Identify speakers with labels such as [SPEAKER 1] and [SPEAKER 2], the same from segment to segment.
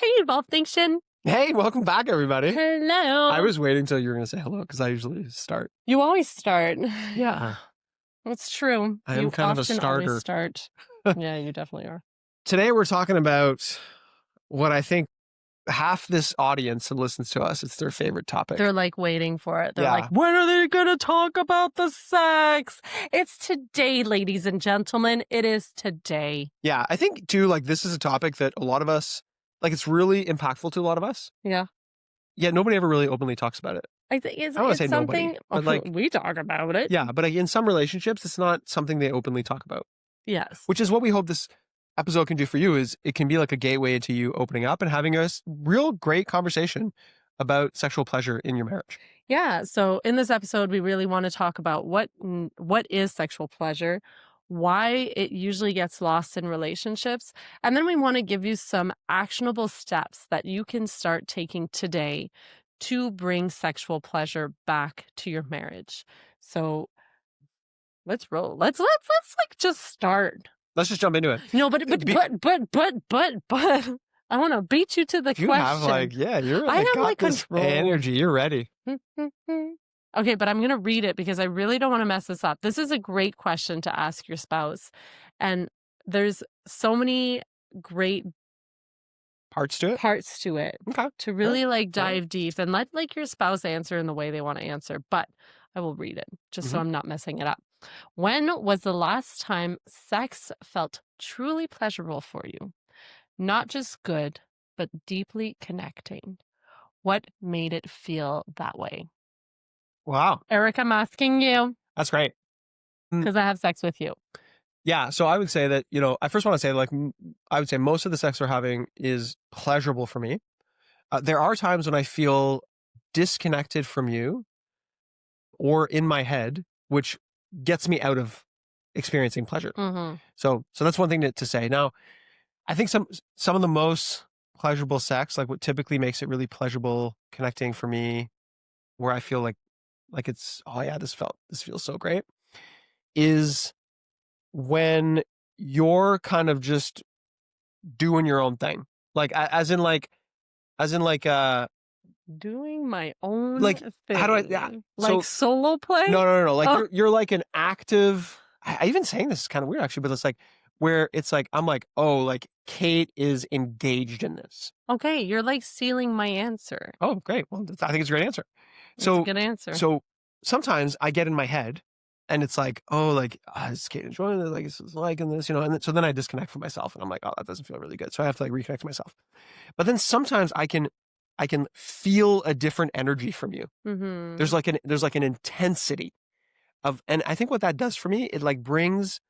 [SPEAKER 1] Hey, Evolve Nation.
[SPEAKER 2] Hey, welcome back, everybody.
[SPEAKER 1] Hello.
[SPEAKER 2] I was waiting till you were going to say hello because I usually start.
[SPEAKER 1] You always start.
[SPEAKER 2] Yeah.
[SPEAKER 1] It's true.
[SPEAKER 2] I am
[SPEAKER 1] You
[SPEAKER 2] kind of a
[SPEAKER 1] often
[SPEAKER 2] starter.
[SPEAKER 1] always start. Yeah, you definitely are.
[SPEAKER 2] Today, we're talking about what I think half this audience that listens to us, it's their favorite topic.
[SPEAKER 1] They're like waiting for it. They're
[SPEAKER 2] Yeah.
[SPEAKER 1] like, when are they going to talk about the sex? It's today, ladies and gentlemen. It is today.
[SPEAKER 2] Yeah. I think, too, like this is a topic that a lot of us, like it's really impactful to a lot of us.
[SPEAKER 1] Yeah.
[SPEAKER 2] Yeah. Nobody ever really openly talks about it.
[SPEAKER 1] I think it's,
[SPEAKER 2] I don't want to say
[SPEAKER 1] something,
[SPEAKER 2] nobody, but like,
[SPEAKER 1] we talk about it.
[SPEAKER 2] yeah. But like in some relationships, it's not something they openly talk about.
[SPEAKER 1] Yes.
[SPEAKER 2] Which is what we hope this episode can do for you, is it can be like a gateway into you opening up and having a real great conversation about sexual pleasure in your marriage.
[SPEAKER 1] Yeah. So in this episode, we really want to talk about what is sexual pleasure, why it usually gets lost in relationships, and then we want to give you some actionable steps that you can start taking today to bring sexual pleasure back to your marriage. So let's roll. Let's like just start.
[SPEAKER 2] Let's just jump into it.
[SPEAKER 1] No, but I want to beat you to the
[SPEAKER 2] You
[SPEAKER 1] question.
[SPEAKER 2] have like, yeah, you're
[SPEAKER 1] I
[SPEAKER 2] like,
[SPEAKER 1] have
[SPEAKER 2] got
[SPEAKER 1] like
[SPEAKER 2] this
[SPEAKER 1] control.
[SPEAKER 2] energy. You're ready.
[SPEAKER 1] Okay, but I'm going to read it because I really don't want to mess this up. This is a great question to ask your spouse. And there's so many great
[SPEAKER 2] Parts to it. Okay.
[SPEAKER 1] to really like dive deep and let like your spouse answer in the way they want to answer. But I will read it just so I'm not messing it up. When was the last time sex felt truly pleasurable for you? Not just good, but deeply connecting. What made it feel that way?
[SPEAKER 2] Wow.
[SPEAKER 1] Eric, I'm asking you
[SPEAKER 2] That's great.
[SPEAKER 1] because I have sex with you.
[SPEAKER 2] Yeah. So I would say that, I first want to say like, I would say most of the sex we're having is pleasurable for me. There are times when I feel disconnected from you or in my head, which gets me out of experiencing pleasure. So that's one thing to say. Now, I think some of the most pleasurable sex, like what typically makes it really pleasurable, connecting for me, where I feel like it's, oh yeah, this feels so great, is when you're kind of just doing your own thing. Like as in
[SPEAKER 1] Doing my own
[SPEAKER 2] like
[SPEAKER 1] thing.
[SPEAKER 2] how do I, yeah.
[SPEAKER 1] Like
[SPEAKER 2] So
[SPEAKER 1] solo play?
[SPEAKER 2] no. Like you're like an active, I even saying this is kind of weird actually, but it's like where it's like, I'm like, oh, like Kate is engaged in this.
[SPEAKER 1] Okay, you're like stealing my answer.
[SPEAKER 2] Oh, great. Well, I think it's a great answer.
[SPEAKER 1] It's a good answer.
[SPEAKER 2] So sometimes I get in my head and it's like, oh, like, is Kate enjoying this? Like, is liking this, and so then I disconnect from myself and I'm like, oh, that doesn't feel really good. So I have to like reconnect to myself. But then sometimes I can feel a different energy from you. There's like an intensity of, and I think what that does for me, it like brings,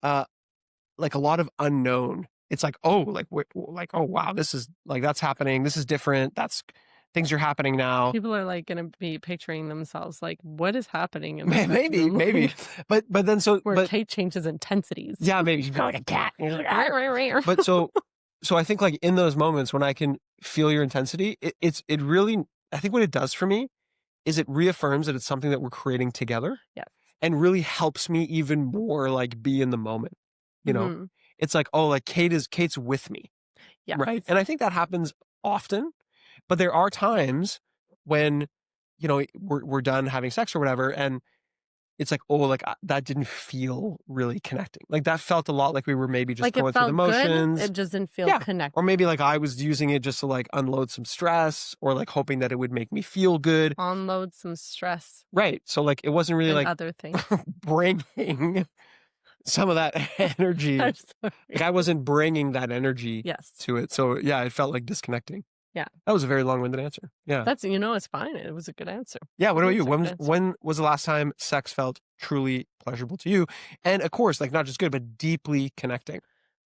[SPEAKER 2] like a lot of unknown. It's like, oh, like oh wow, this is like, that's happening. This is different. Things are happening now.
[SPEAKER 1] People are like going to be picturing themselves like, what is happening? In
[SPEAKER 2] maybe, but then
[SPEAKER 1] where Kate changes intensities.
[SPEAKER 2] Yeah, maybe she's like a cat. But so I think like in those moments when I can feel your intensity, it really, I think what it does for me is it reaffirms that it's something that we're creating together.
[SPEAKER 1] Yes.
[SPEAKER 2] And really helps me even more like be in the moment. It's like, oh, like Kate's with me.
[SPEAKER 1] Yes.
[SPEAKER 2] Right. And I think that happens often, but there are times when, we're done having sex or whatever. And it's like, oh, like that didn't feel really connecting. Like that felt a lot like we were maybe just
[SPEAKER 1] like
[SPEAKER 2] going through the motions.
[SPEAKER 1] Good, it doesn't feel connected.
[SPEAKER 2] Or maybe like I was using it just to like unload some stress or like hoping that it would make me feel good.
[SPEAKER 1] Unload some stress.
[SPEAKER 2] Right. So like it wasn't really
[SPEAKER 1] and
[SPEAKER 2] like
[SPEAKER 1] other things.
[SPEAKER 2] bringing some of that energy. Like I wasn't bringing that energy to it. So yeah, it felt like disconnecting. Yeah. That was a very long-winded answer. Yeah.
[SPEAKER 1] That's, it's fine. It was a good answer.
[SPEAKER 2] Yeah. What about you? When was the last time sex felt truly pleasurable to you? And of course, like not just good, but deeply connecting.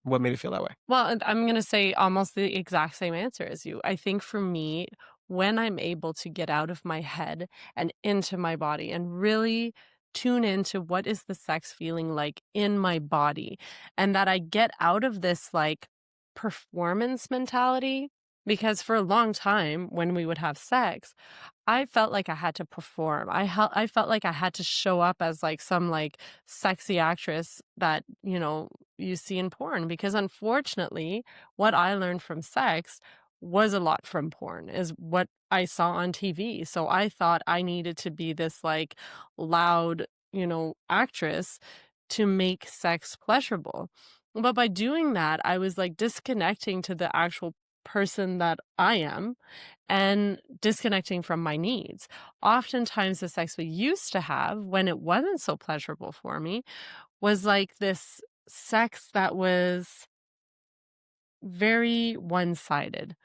[SPEAKER 2] What made it feel that way?
[SPEAKER 1] Well, I'm going to say almost the exact same answer as you. I think for me, when I'm able to get out of my head and into my body and really tune into what is the sex feeling like in my body, and that I get out of this like performance mentality, because for a long time when we would have sex, I felt like I had to perform. I felt like I had to show up as like some like sexy actress that, you see in porn, because unfortunately what I learned from sex was a lot from porn, is what I saw on TV. So I thought I needed to be this like loud, actress to make sex pleasurable. But by doing that, I was like disconnecting to the actual person that I am and disconnecting from my needs. Oftentimes, the sex we used to have when it wasn't so pleasurable for me was like this sex that was very one sided.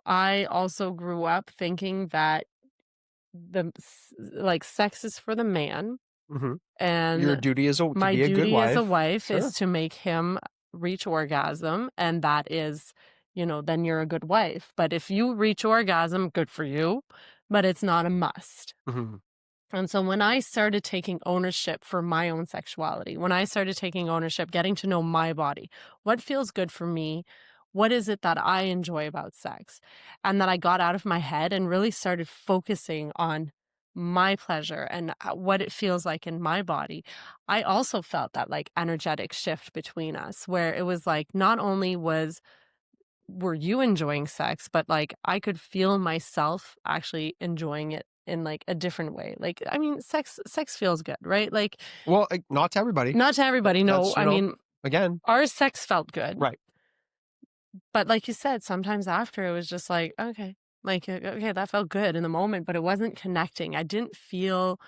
[SPEAKER 1] I also grew up thinking that like sex is for the man,
[SPEAKER 2] Hmm. Your
[SPEAKER 1] and
[SPEAKER 2] duty is to
[SPEAKER 1] my
[SPEAKER 2] be a good
[SPEAKER 1] duty as a
[SPEAKER 2] wife.
[SPEAKER 1] wife is
[SPEAKER 2] Sure.
[SPEAKER 1] to make him reach orgasm, and that is, then you're a good wife. But if you reach orgasm, good for you, but it's not a must.
[SPEAKER 2] Hmm.
[SPEAKER 1] And so when I started taking ownership for my own sexuality, when I started taking ownership, getting to know my body, what feels good for me, what is it that I enjoy about sex, and that I got out of my head and really started focusing on my pleasure and what it feels like in my body, I also felt that like energetic shift between us where it was like not only were you enjoying sex, but, like, I could feel myself actually enjoying it in, like, a different way. Like, I mean, sex feels good, right? Like,
[SPEAKER 2] Well, not to everybody.
[SPEAKER 1] not to everybody, no.
[SPEAKER 2] That's,
[SPEAKER 1] I mean,
[SPEAKER 2] again,
[SPEAKER 1] our sex felt good,
[SPEAKER 2] right.
[SPEAKER 1] but like you said, sometimes after it was just like, "Okay." Like, okay, that felt good in the moment, but it wasn't connecting. I didn't feel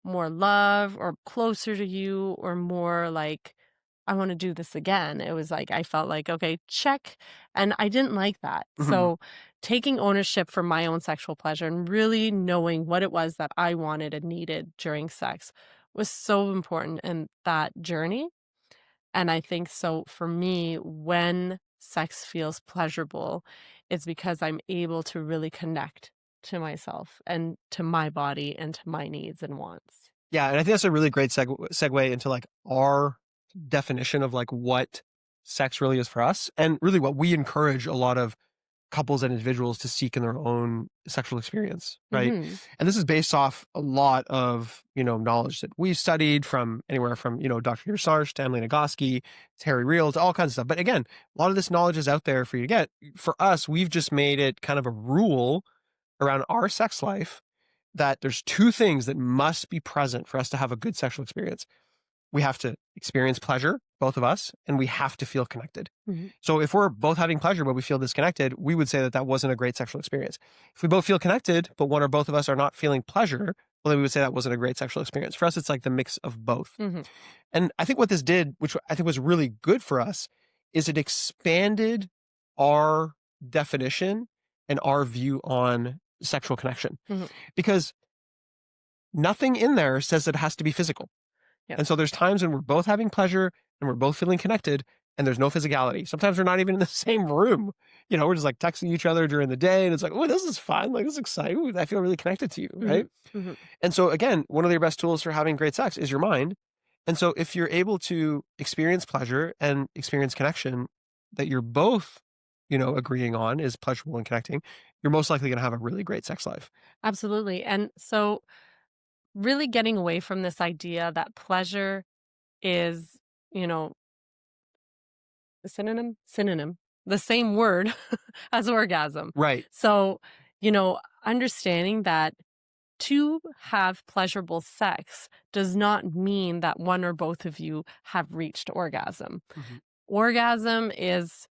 [SPEAKER 1] more love or closer to you or more like I want to do this again. It was like I felt like, okay, check. And I didn't like that.
[SPEAKER 2] Hmm.
[SPEAKER 1] So taking ownership for my own sexual pleasure and really knowing what it was that I wanted and needed during sex was so important in that journey. And I think so for me, when sex feels pleasurable, it's because I'm able to really connect to myself and to my body and to my needs and wants.
[SPEAKER 2] Yeah, and I think that's a really great segue into like our definition of like what sex really is for us, and really what we encourage a lot of couples and individuals to seek in their own sexual experience, right?
[SPEAKER 1] Mhm.
[SPEAKER 2] And this is based off a lot of knowledge that we've studied from anywhere from Dr. Sarge to Emily Nagoski to Harry Real to all kinds of stuff. But again, a lot of this knowledge is out there for you to get. For us, we've just made it kind of a rule around our sex life that there's two things that must be present for us to have a good sexual experience. We have to experience pleasure, both of us, and we have to feel connected.
[SPEAKER 1] Mhm.
[SPEAKER 2] So if we're both having pleasure but we feel disconnected, we would say that that wasn't a great sexual experience. If we both feel connected but one or both of us are not feeling pleasure, well, then we would say that wasn't a great sexual experience. For us, it's like the mix of both.
[SPEAKER 1] Mhm.
[SPEAKER 2] And I think what this did, which I think was really good for us, is it expanded our definition and our view on sexual connection.
[SPEAKER 1] Mhm.
[SPEAKER 2] Because nothing in there says that it has to be physical.
[SPEAKER 1] Yep.
[SPEAKER 2] And so there's times when we're both having pleasure and we're both feeling connected and there's no physicality. Sometimes we're not even in the same room. We're just like texting each other during the day and it's like, oh, this is fun. Like, this is exciting. I feel really connected to you. Right.
[SPEAKER 1] Mhm. Mhm.
[SPEAKER 2] And so, again, one of your best tools for having great sex is your mind. And so, if you're able to experience pleasure and experience connection that you're both, agreeing on is pleasurable and connecting, you're most likely going to have a really great sex life.
[SPEAKER 1] Absolutely. And so really getting away from this idea that pleasure is, you know, a synonym, the same word as orgasm.
[SPEAKER 2] Right.
[SPEAKER 1] So, understanding that to have pleasurable sex does not mean that one or both of you have reached orgasm.
[SPEAKER 2] Mhm.
[SPEAKER 1] Orgasm is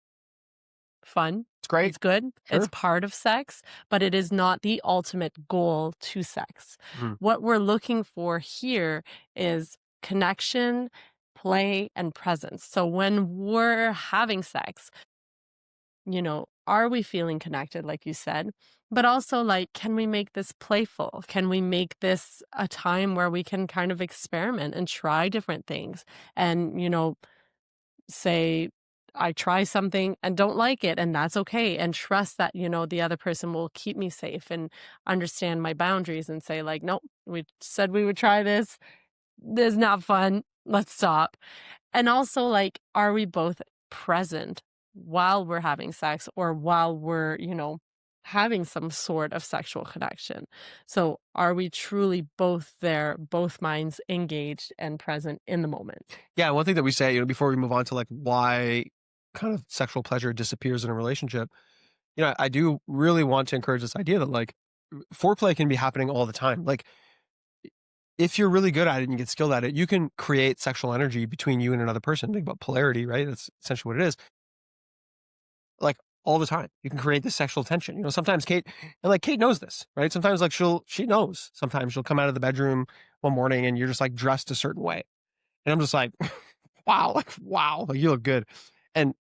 [SPEAKER 1] fun.
[SPEAKER 2] It's great.
[SPEAKER 1] It's good. It's
[SPEAKER 2] Sure.
[SPEAKER 1] part of sex, but it is not the ultimate goal to sex.
[SPEAKER 2] Mhm.
[SPEAKER 1] What we're looking for here is connection, play, and presence. So when we're having sex, are we feeling connected, like you said? But also, like, can we make this playful? Can we make this a time where we can kind of experiment and try different things? And, say I try something and don't like it, and that's okay. And trust that, the other person will keep me safe and understand my boundaries and say, like, nope, we said we would try this. This is not fun. Let's stop. And also, like, are we both present while we're having sex or while we're, having some sort of sexual connection? So, are we truly both there, both minds engaged and present in the moment?
[SPEAKER 2] Yeah, one thing that we say, before we move on to like why kind of sexual pleasure disappears in a relationship, I do really want to encourage this idea that like foreplay can be happening all the time. Like if you're really good at it and you get skilled at it, you can create sexual energy between you and another person. Think about polarity, right? That's essentially what it is. Like all the time, you can create this sexual tension. Sometimes Kate knows this, right? Sometimes like she knows. Sometimes she'll come out of the bedroom one morning and you're just like dressed a certain way, and I'm just like, wow, like you look good. And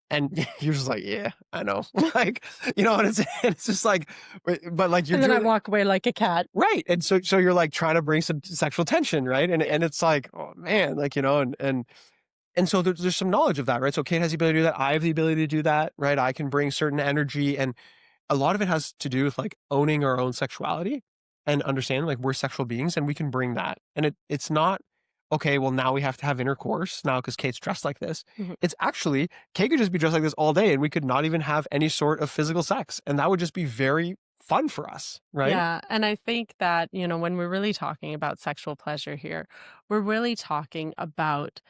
[SPEAKER 2] you're just like, yeah, I know. Like, and it's just like, but like you're
[SPEAKER 1] And then I
[SPEAKER 2] doing it
[SPEAKER 1] walk away like a cat.
[SPEAKER 2] right. And so you're like trying to bring some sexual tension, right? And it's like, oh man, like, and so there's some knowledge of that, right? So Kate has the ability to do that. I have the ability to do that, right? I can bring certain energy, and a lot of it has to do with like owning our own sexuality and understanding like we're sexual beings and we can bring that. And it's not okay, well now we have to have intercourse now because Kate's dressed like this.
[SPEAKER 1] Mhm.
[SPEAKER 2] It's actually Kate could just be dressed like this all day and we could not even have any sort of physical sex. And that would just be very fun for us, right?
[SPEAKER 1] Yeah, and I think that, when we're really talking about sexual pleasure here, we're really talking about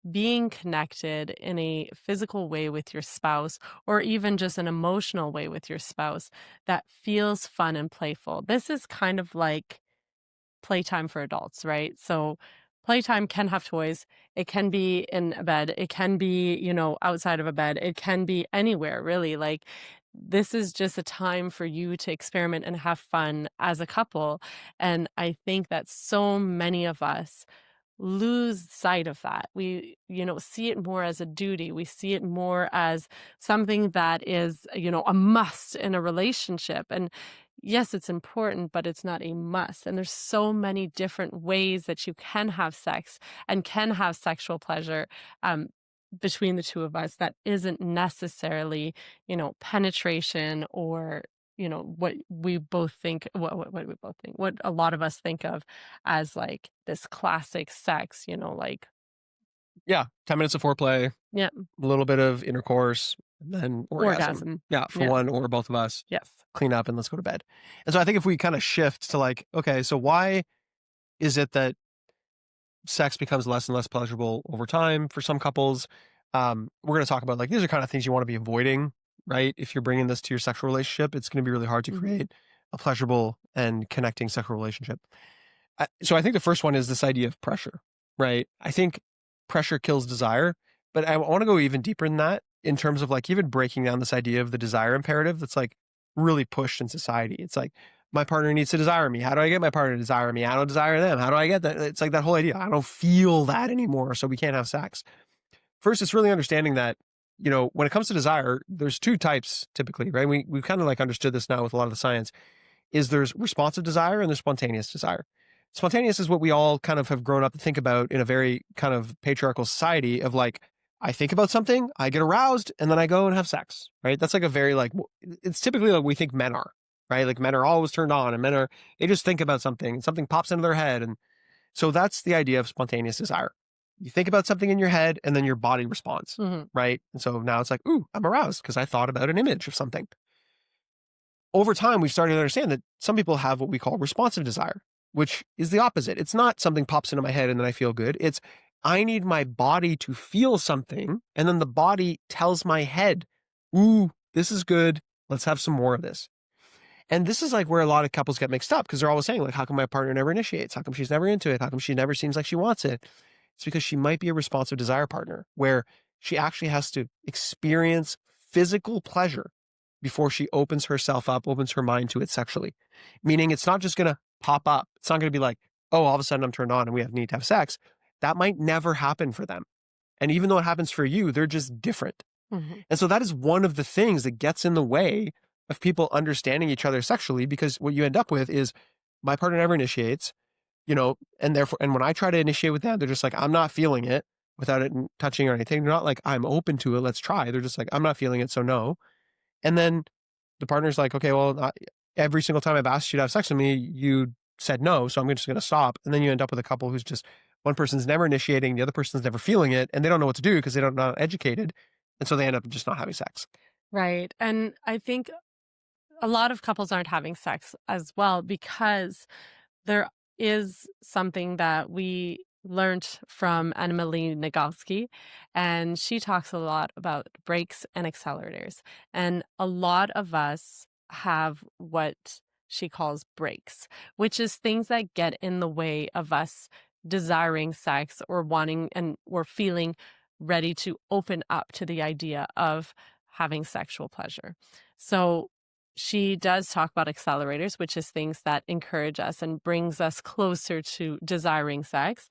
[SPEAKER 1] being connected in a physical way with your spouse or even just an emotional way with your spouse that feels fun and playful. This is kind of like playtime for adults, right? So playtime can have toys. It can be in a bed. It can be, outside of a bed. It can be anywhere, really. Like this is just a time for you to experiment and have fun as a couple. And I think that so many of us lose sight of that. We, see it more as a duty. We see it more as something that is, a must in a relationship. And yes, it's important, but it's not a must. And there's so many different ways that you can have sex and can have sexual pleasure between the two of us that isn't necessarily, penetration or what we both think what do we both think what a lot of us think of as like this classic sex, like
[SPEAKER 2] Yeah. 10 minutes of foreplay,
[SPEAKER 1] yeah,
[SPEAKER 2] a little bit of intercourse, and then orgasm.
[SPEAKER 1] orgasm.
[SPEAKER 2] Yeah, for
[SPEAKER 1] Yeah.
[SPEAKER 2] one or both of us.
[SPEAKER 1] Yes.
[SPEAKER 2] Clean up and let's go to bed. And so I think if we kind of shift to like, okay, so why is it that sex becomes less and less pleasurable over time for some couples? We're going to talk about like these are kind of things you want to be avoiding, right? If you're bringing this to your sexual relationship, it's going to be really hard to
[SPEAKER 1] Hmm.
[SPEAKER 2] create a pleasurable and connecting sexual relationship. So I think the first one is this idea of pressure, right? I think pressure kills desire, but I want to go even deeper than that in terms of like even breaking down this idea of the desire imperative that's like really pushed in society. It's like my partner needs to desire me. How do I get my partner to desire me? I don't desire them. How do I get that? It's like that whole idea. I don't feel that anymore, so we can't have sex. First, it's really understanding that when it comes to desire, there's two types typically, right? We've kind of like understood this now with a lot of the science is there's responsive desire and there's spontaneous desire. Spontaneous is what we all kind of have grown up to think about in a very kind of patriarchal society of like, I think about something, I get aroused, and then I go and have sex, right? That's like a very like, it's typically like we think men are, right? Like men are always turned on and they just think about something and something pops into their head. And so that's the idea of spontaneous desire. You think about something in your head and then your body responds,
[SPEAKER 1] Hmm.
[SPEAKER 2] right? And so now it's like, ooh, I'm aroused because I thought about an image of something. Over time, we've started to understand that some people have what we call responsive desire, which is the opposite. It's not something pops into my head and then I feel good. It's I need my body to feel something, and then the body tells my head, ooh, this is good. Let's have some more of this. And this is like where a lot of couples get mixed up because they're always saying, like, how come my partner never initiates? How come she's never into it? How come she never seems like she wants it? It's because she might be a responsive desire partner where she actually has to experience physical pleasure before she opens herself up, opens her mind to it sexually. Meaning it's not just going to pop up. It's not going to be like, oh, all of a sudden I'm turned on and we have need to have sex. That might never happen for them. And even though it happens for you, they're just different.
[SPEAKER 1] Hmm.
[SPEAKER 2] And so that is one of the things that gets in the way of people understanding each other sexually, because what you end up with is my partner never initiates, and therefore, and when I try to initiate with them, they're just like, I'm not feeling it without it touching or anything. They're not like, I'm open to it. Let's try. They're just like, I'm not feeling it. So no. And then the partner's like, okay, well, every single time I've asked you to have sex with me, you said no. So I'm just going to stop. And then you end up with a couple who's just one person's never initiating, the other person's never feeling it, and they don't know what to do because they don't not educated. And so they end up just not having sex.
[SPEAKER 1] Right. And I think a lot of couples aren't having sex as well because there is something that we learned from Anna-Marie Nagoski, and she talks a lot about brakes and accelerators. And a lot of us have what she calls brakes, which is things that get in the way of us desiring sex or wanting and or feeling ready to open up to the idea of having sexual pleasure. So she does talk about accelerators, which is things that encourage us and brings us closer to desiring sex.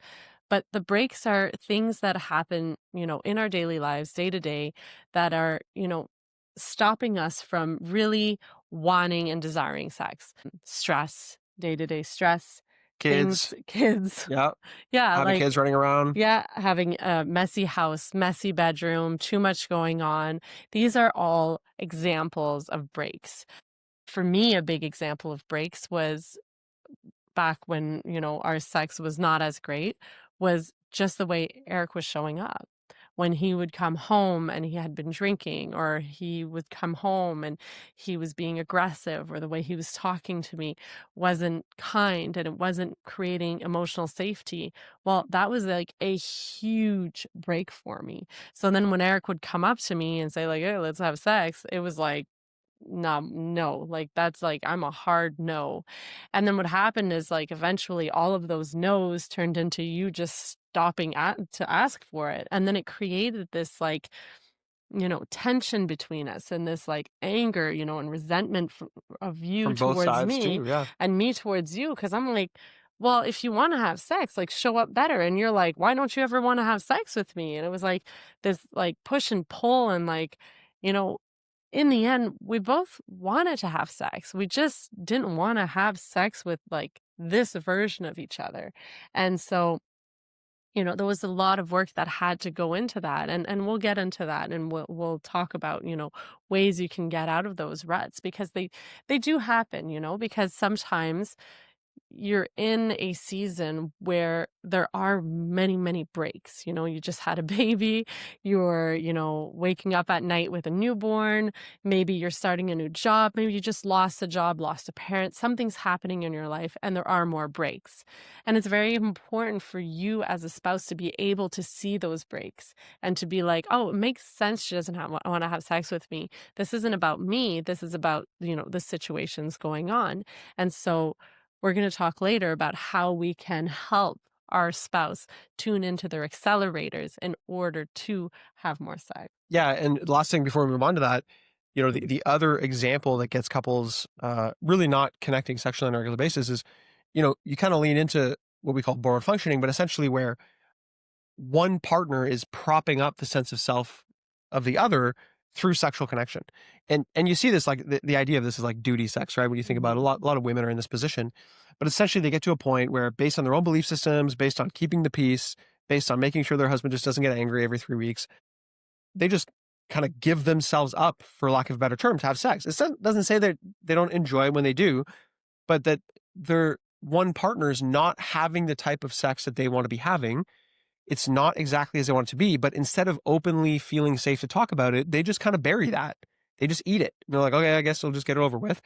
[SPEAKER 1] But the breaks are things that happen, in our daily lives, day to day, that are, stopping us from really wanting and desiring sex. Stress, day to day stress,
[SPEAKER 2] Kids,
[SPEAKER 1] things, kids.
[SPEAKER 2] yeah,
[SPEAKER 1] Yeah,
[SPEAKER 2] having
[SPEAKER 1] like,
[SPEAKER 2] kids running around.
[SPEAKER 1] yeah, having a messy house, messy bedroom, too much going on. These are all examples of breaks. For me, a big example of breaks was back when, our sex was not as great, was just the way Eric was showing up. When he would come home and he had been drinking, or he would come home and he was being aggressive, or the way he was talking to me wasn't kind and it wasn't creating emotional safety. Well, that was like a huge break for me. So then when Eric would come up to me and say, like, hey, let's have sex, it was like, no, no, like that's like I'm a hard no. And then what happened is like eventually all of those no's turned into you just stopping at to ask for it. And then it created this like, tension between us and this like anger, and resentment of you
[SPEAKER 2] From both
[SPEAKER 1] towards
[SPEAKER 2] sides
[SPEAKER 1] me
[SPEAKER 2] too, yeah.
[SPEAKER 1] and me towards you. Cause I'm like, well, if you want to have sex, like show up better. And you're like, why don't you ever want to have sex with me? And it was like this like push and pull and like, you know, in the end, we both wanted to have sex. We just didn't want to have sex with like this version of each other. And so, there was a lot of work that had to go into that. And we'll get into that and we'll talk about, ways you can get out of those ruts because they do happen, because sometimes you're in a season where there are many, many breaks. You just had a baby, you're, waking up at night with a newborn, maybe you're starting a new job, maybe you just lost a job, lost a parent, something's happening in your life, and there are more breaks. And it's very important for you as a spouse to be able to see those breaks and to be like, oh, it makes sense she doesn't want to have sex with me. This isn't about me. This is about, the situations going on. And so, we're going to talk later about how we can help our spouse tune into their accelerators in order to have more sex.
[SPEAKER 2] Yeah, and last thing before we move on to that, the other example that gets couples really not connecting sexually on a regular basis is, you kind of lean into what we call borrowed functioning, but essentially where one partner is propping up the sense of self of the other through sexual connection. And you see this like the idea of this is like duty sex, right? When you think about it,
[SPEAKER 1] Mhm.
[SPEAKER 2] a lot of women are in this position, but essentially they get to a point where based on their own belief systems, based on keeping the peace, based on making sure their husband just doesn't get angry every 3 weeks, they just kind of give themselves up, for lack of a better term, to have sex. It doesn't say that they don't enjoy it when they do, but that their one partner is not having the type of sex that they want to be having. It's not exactly as they want it to be, but instead of openly feeling safe to talk about it, they just kind of bury that. They just eat it. They're like, okay, I guess we'll just get it over with.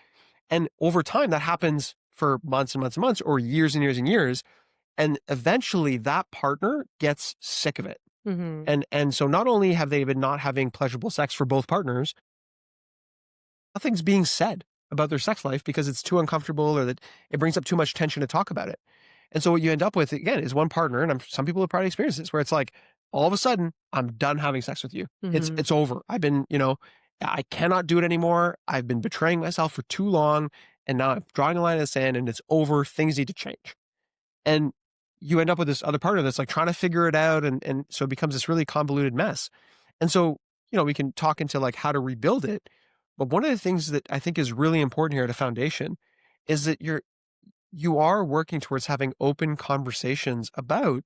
[SPEAKER 2] And over time, that happens for months and months and months, or years and years and years. And eventually that partner gets sick of it.
[SPEAKER 1] Mhm.
[SPEAKER 2] And so not only have they been not having pleasurable sex for both partners, nothing's being said about their sex life because it's too uncomfortable or that it brings up too much tension to talk about it. And so what you end up with again is one partner, and some people have probably experienced this, where it's like all of a sudden I'm done having sex with you.
[SPEAKER 1] Mhm.
[SPEAKER 2] It's over. I've been, I cannot do it anymore. I've been betraying myself for too long, and now I'm drawing a line in the sand, and it's over. Things need to change. And you end up with this other partner that's like trying to figure it out, and so it becomes this really convoluted mess. And so, we can talk into like how to rebuild it. But one of the things that I think is really important here at a foundation is that you are working towards having open conversations about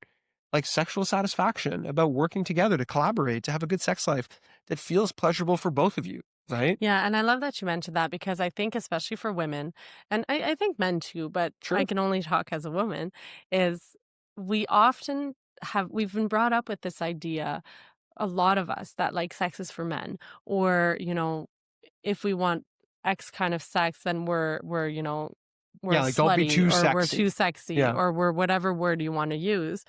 [SPEAKER 2] like sexual satisfaction, about working together to collaborate, to have a good sex life that feels pleasurable for both of you, right?
[SPEAKER 1] Yeah, and I love that you mentioned that because I think especially for women, and I think men too, but I
[SPEAKER 2] Sure.
[SPEAKER 1] can only talk as a woman, is we often we've been brought up with this idea, a lot of us, that like sex is for men, or, if we want X kind of sex, then we're
[SPEAKER 2] Yeah, like don't be
[SPEAKER 1] slutty
[SPEAKER 2] too
[SPEAKER 1] or we're
[SPEAKER 2] sexy.
[SPEAKER 1] too sexy
[SPEAKER 2] Yeah.
[SPEAKER 1] or we're whatever word you want to use.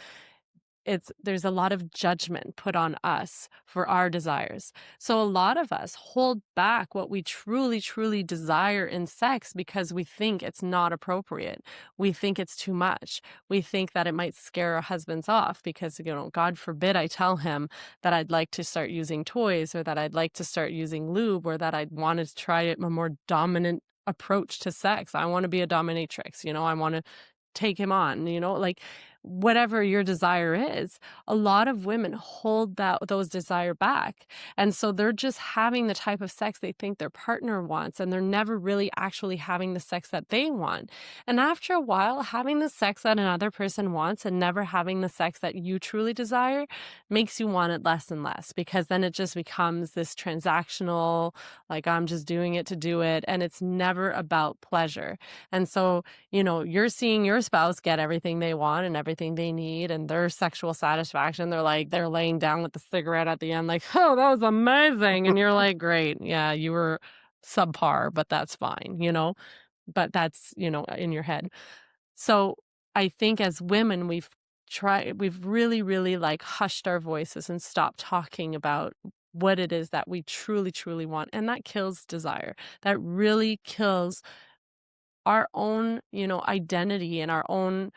[SPEAKER 1] there's a lot of judgment put on us for our desires. So a lot of us hold back what we truly, truly desire in sex because we think it's not appropriate. We think it's too much. We think that it might scare our husbands off because, God forbid I tell him that I'd like to start using toys, or that I'd like to start using lube, or that I'd want to try a more dominant approach to sex. I want to be a dominatrix, I want to take him on, like whatever your desire is. A lot of women hold those desire back. And so they're just having the type of sex they think their partner wants, and they're never really actually having the sex that they want. And after a while, having the sex that another person wants and never having the sex that you truly desire makes you want it less and less, because then it just becomes this transactional, like I'm just doing it to do it, and it's never about pleasure. And so you're seeing your spouse get everything they want and everything they need, and their sexual satisfaction. They're laying down with the cigarette at the end, like, oh, that was amazing. And you're like, great. Yeah, you were subpar, but that's fine. But that's, in your head. So I think as women, we've really, really like hushed our voices and stopped talking about what it is that we truly, truly want. And that kills desire. That really kills our own, identity, and our own,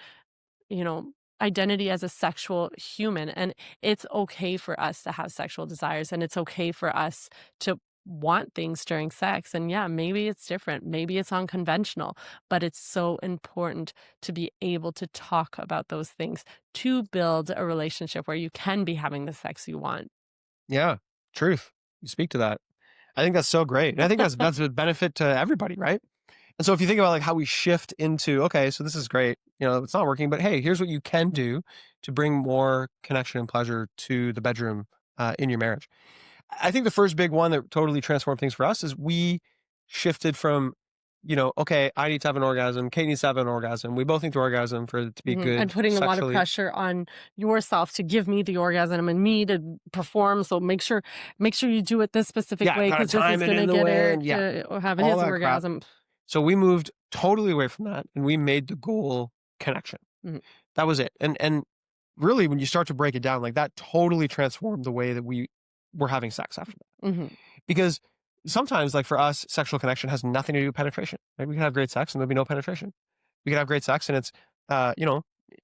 [SPEAKER 1] you know, identity as a sexual human. And it's okay for us to have sexual desires, and it's okay for us to want things during sex. And yeah, maybe it's different. Maybe it's unconventional, but it's so important to be able to talk about those things to build a relationship where you can be having the sex you want.
[SPEAKER 2] Yeah, truth. You speak to that. I think that's so great. And I think that's a benefit to everybody, right? And so if you think about like how we shift into, okay, so this is great, it's not working, but hey, here's what you can do to bring more connection and pleasure to the bedroom in your marriage. I think the first big one that totally transformed things for us is we shifted from, okay, I need to have an orgasm, Kate needs to have an orgasm. We both need the orgasm for it to be
[SPEAKER 1] Mhm, and
[SPEAKER 2] good
[SPEAKER 1] putting a lot of
[SPEAKER 2] sexually.
[SPEAKER 1] pressure on yourself to give me the orgasm and me to perform, so make sure you do it this specific
[SPEAKER 2] Yeah,
[SPEAKER 1] way,
[SPEAKER 2] gotta
[SPEAKER 1] because this is
[SPEAKER 2] time it in
[SPEAKER 1] gonna
[SPEAKER 2] the
[SPEAKER 1] get
[SPEAKER 2] way.
[SPEAKER 1] Eric
[SPEAKER 2] And yeah,
[SPEAKER 1] to have
[SPEAKER 2] all
[SPEAKER 1] his
[SPEAKER 2] that crap.
[SPEAKER 1] orgasm.
[SPEAKER 2] So we moved totally away from that and we made the goal connection.
[SPEAKER 1] Mhm,
[SPEAKER 2] That was it. And really when you start to break it down, like that totally transformed the way that we were having sex after that.
[SPEAKER 1] mhm,
[SPEAKER 2] Because sometimes like for us, sexual connection has nothing to do with penetration. Like we can have great sex and there'll be no penetration. We can have great sex and it's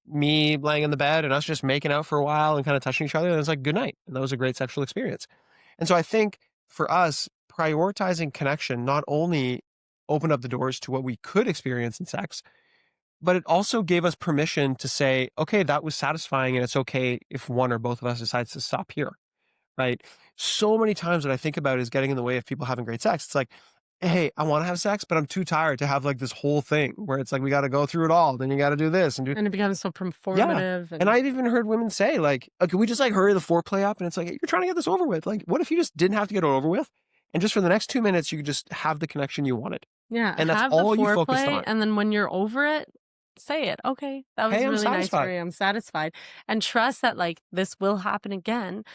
[SPEAKER 2] me laying in the bed and us just making out for a while and kind of touching each other. And it's like good night. And that was a great sexual experience. And so I think for us, prioritizing connection not only opened up the doors to what we could experience in sex, but it also gave us permission to say, okay, that was satisfying and it's okay if one or both of us decides to stop here, right? So many times what I think about is getting in the way of people having great sex. It's like, hey, I want to have sex, but I'm too tired to have like this whole thing where it's like, we got to go through it all. Then you got to do this and do,
[SPEAKER 1] and it becomes so
[SPEAKER 2] yeah.
[SPEAKER 1] performative.
[SPEAKER 2] And
[SPEAKER 1] And
[SPEAKER 2] I've even heard women say like, can we just like hurry the foreplay up? And it's like, you're trying to get this over with. Like, what if you just didn't have to get it over with? And just for the next 2 minutes, you could just have the connection you wanted.
[SPEAKER 1] yeah,
[SPEAKER 2] And that's
[SPEAKER 1] have the
[SPEAKER 2] all you focused
[SPEAKER 1] foreplay,
[SPEAKER 2] on.
[SPEAKER 1] and then when you're over it, say it, okay, that
[SPEAKER 2] Hey,
[SPEAKER 1] was
[SPEAKER 2] I'm
[SPEAKER 1] really nice for
[SPEAKER 2] satisfied.
[SPEAKER 1] you, I'm satisfied. And trust that, like, this will happen again.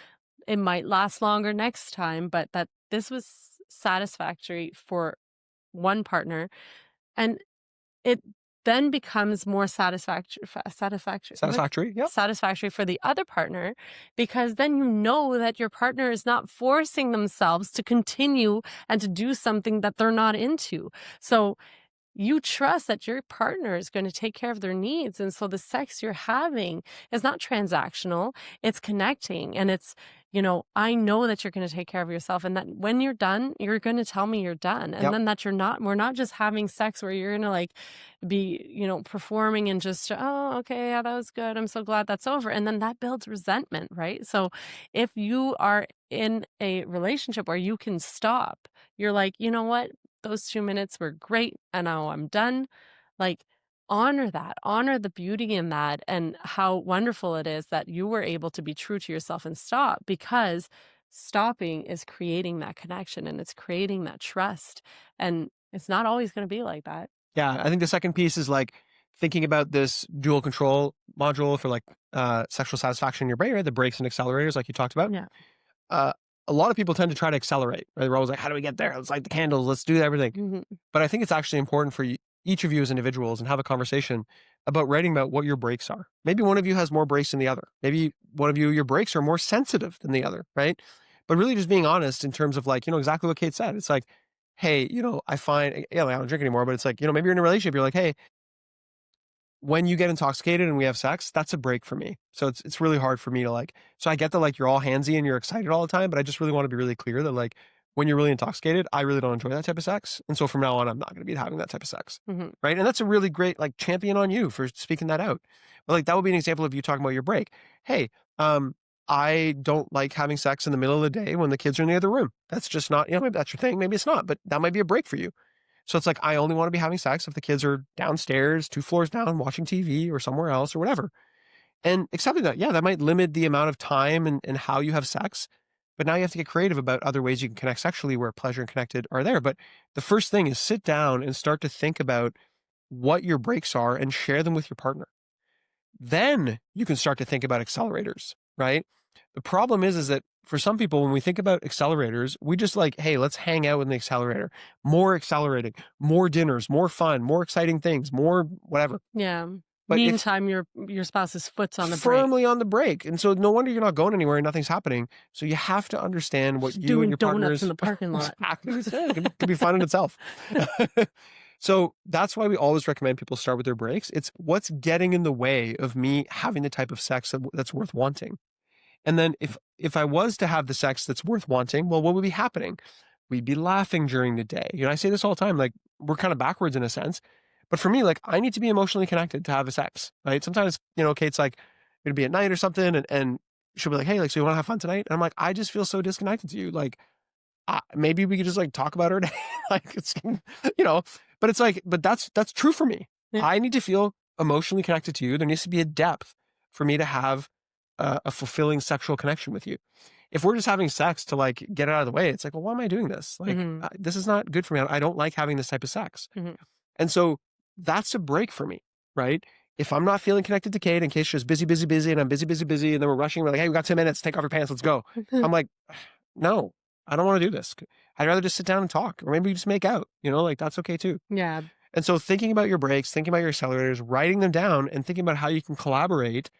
[SPEAKER 1] It might last longer next time, but that this was satisfactory for one partner. And it then becomes more
[SPEAKER 2] Satisfactory. Yep.
[SPEAKER 1] satisfactory for the other partner, because then you know that your partner is not forcing themselves to continue and to do something that they're not into. So you trust that your partner is going to take care of their needs. And so the sex you're having is not transactional, it's connecting. And I know that you're going to take care of yourself, and that when you're done, you're going to tell me you're done. And
[SPEAKER 2] Yep.
[SPEAKER 1] then that we're not just having sex where you're going to like be, performing and just, oh, okay, yeah, that was good. I'm so glad that's over. And then that builds resentment, right? So if you are in a relationship where you can stop, you're like, you know what? Those 2 minutes were great, and now I'm done. Like, honor that, honor the beauty in that, and how wonderful it is that you were able to be true to yourself and stop, because stopping is creating that connection and it's creating that trust. And it's not always going to be like that.
[SPEAKER 2] Yeah. I think the second piece is like thinking about this dual control module for like sexual satisfaction in your brain, right? The brakes and accelerators, like you talked about.
[SPEAKER 1] Yeah.
[SPEAKER 2] Uh, a lot of people tend to try to accelerate, right? They're always like, how do we get there? Let's light the candles. Let's do everything.
[SPEAKER 1] Mhm.
[SPEAKER 2] But I think it's actually important for you each of you as individuals and have a conversation about writing about what your breaks are. Maybe one of you has more breaks than the other. Maybe one of you, your breaks are more sensitive than the other, right? But really just being honest in terms of like, exactly what Kate said. It's like, hey, I find, yeah, like, I don't drink anymore, but it's like, maybe you're in a relationship. You're like, hey, when you get intoxicated and we have sex, that's a break for me. So it's really hard for me to like. So I get that like you're all handsy and you're excited all the time, but I just really want to be really clear that like when you're really intoxicated, I really don't enjoy that type of sex, and so from now on, I'm not going to be having that type of sex,
[SPEAKER 1] Mhm.
[SPEAKER 2] right? And that's a really great like champion on you for speaking that out. But like that would be an example of you talking about your break. Hey, um, I don't like having sex in the middle of the day when the kids are in the other room. That's just not, maybe that's your thing, maybe it's not, but that might be a break for you. So it's like, I only want to be having sex if the kids are downstairs, 2 floors down, watching TV or somewhere else or whatever. And accepting that, yeah, that might limit the amount of time and how you have sex. But now you have to get creative about other ways you can connect sexually where pleasure and connected are there. But the first thing is sit down and start to think about what your breaks are and share them with your partner. Then you can start to think about accelerators, right? The problem is that for some people, when we think about accelerators, we just like, hey, let's hang out in the accelerator, more accelerating, more dinners, more fun, more exciting things, more whatever.
[SPEAKER 1] Yeah.
[SPEAKER 2] But if
[SPEAKER 1] Meantime, your spouse's foot's on the brake,
[SPEAKER 2] firmly on the brake, and so no wonder you're not going anywhere and nothing's happening. So you have to understand what
[SPEAKER 1] just
[SPEAKER 2] you and
[SPEAKER 1] doing
[SPEAKER 2] your
[SPEAKER 1] donuts in
[SPEAKER 2] partners
[SPEAKER 1] the parking lot.
[SPEAKER 2] exactly could be fun in itself. So that's why we always recommend people start with their breaks. It's what's getting in the way of me having the type of sex that's worth wanting. And then if I was to have the sex that's worth wanting, well, what would be happening? We'd be laughing during the day. I say this all the time, like we're kind of backwards in a sense. But for me, like I need to be emotionally connected to have a sex, right? Sometimes, Kate's like, it'd be at night or something, and she'll be like, hey, like, so you want to have fun tonight? And I'm like, I just feel so disconnected to you. Like, maybe we could just like talk about our day. Like it's, you know, but it's like, but that's true for me.
[SPEAKER 1] Yeah.
[SPEAKER 2] I need to feel emotionally connected to you. There needs to be a depth for me to have a fulfilling sexual connection with you. If we're just having sex to like get it out of the way, it's like, well, why am I doing this? Like,
[SPEAKER 1] Mhm.
[SPEAKER 2] this is not good for me. I don't like having this type of sex.
[SPEAKER 1] Mhm.
[SPEAKER 2] And so that's a break for me, right? If I'm not feeling connected to Kate and Kate's just busy, busy, busy, and I'm busy, busy, busy, and then we're rushing, we're like, hey, we got 10 minutes, take off your pants, let's go. I'm like, no, I don't want to do this. I'd rather just sit down and talk, or maybe just make out, like that's okay too.
[SPEAKER 1] Yeah.
[SPEAKER 2] And so thinking about your breaks, thinking about your accelerators, writing them down, and thinking about how you can collaborate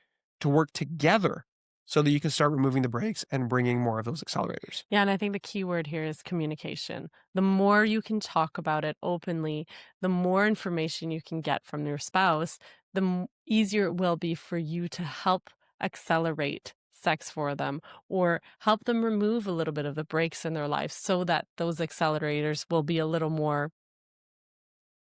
[SPEAKER 2] to work together so that you can start removing the brakes and bringing more of those accelerators.
[SPEAKER 1] Yeah, and I think the key word here is communication. The more you can talk about it openly, the more information you can get from your spouse, the easier it will be for you to help accelerate sex for them or help them remove a little bit of the brakes in their life so that those accelerators will be a little more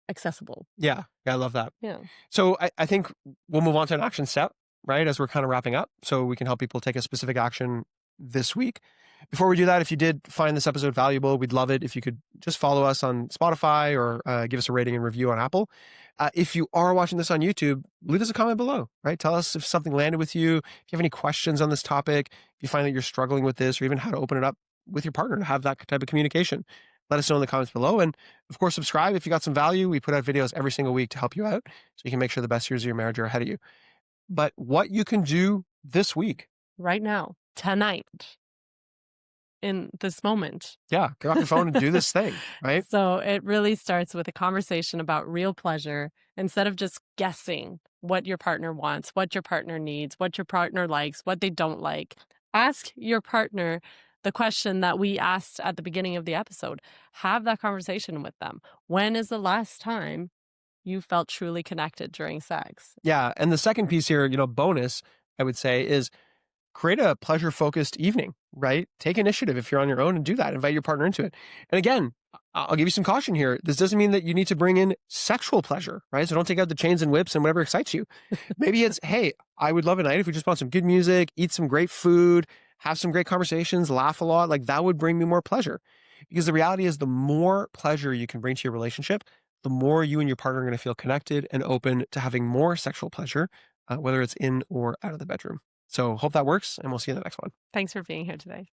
[SPEAKER 1] accessible.
[SPEAKER 2] Yeah, I love that.
[SPEAKER 1] Yeah.
[SPEAKER 2] So I think we'll move on to an action step, right? As we're kind of wrapping up. So we can help people take a specific action this week. Before we do that, if you did find this episode valuable, we'd love it if you could just follow us on Spotify or give us a rating and review on Apple. If you are watching this on YouTube, leave us a comment below, right? Tell us if something landed with you. If you have any questions on this topic, if you find that you're struggling with this, or even how to open it up with your partner to have that type of communication, let us know in the comments below. And of course, subscribe if you got some value. We put out videos every single week to help you out so you can make sure the best years of your marriage are ahead of you. But what you can do this week.
[SPEAKER 1] Right now, tonight, in this moment.
[SPEAKER 2] Yeah, get off your phone and do this thing, right?
[SPEAKER 1] So it really starts with a conversation about real pleasure instead of just guessing what your partner wants, what your partner needs, what your partner likes, what they don't like. Ask your partner the question that we asked at the beginning of the episode. Have that conversation with them. When is the last time you felt truly connected during sex?
[SPEAKER 2] Yeah. And the second piece here, bonus, I would say, is create a pleasure focused evening, right? Take initiative if you're on your own and do that. Invite your partner into it. And again, I'll give you some caution here. This doesn't mean that you need to bring in sexual pleasure, right? So don't take out the chains and whips and whatever excites you. Maybe it's, hey, I would love a night if we just want some good music, eat some great food, have some great conversations, laugh a lot. Like that would bring me more pleasure. Because the reality is the more pleasure you can bring to your relationship, the more you and your partner are going to feel connected and open to having more sexual pleasure, whether it's in or out of the bedroom. So hope that works, and we'll see you in the next one.
[SPEAKER 1] Thanks for being here today.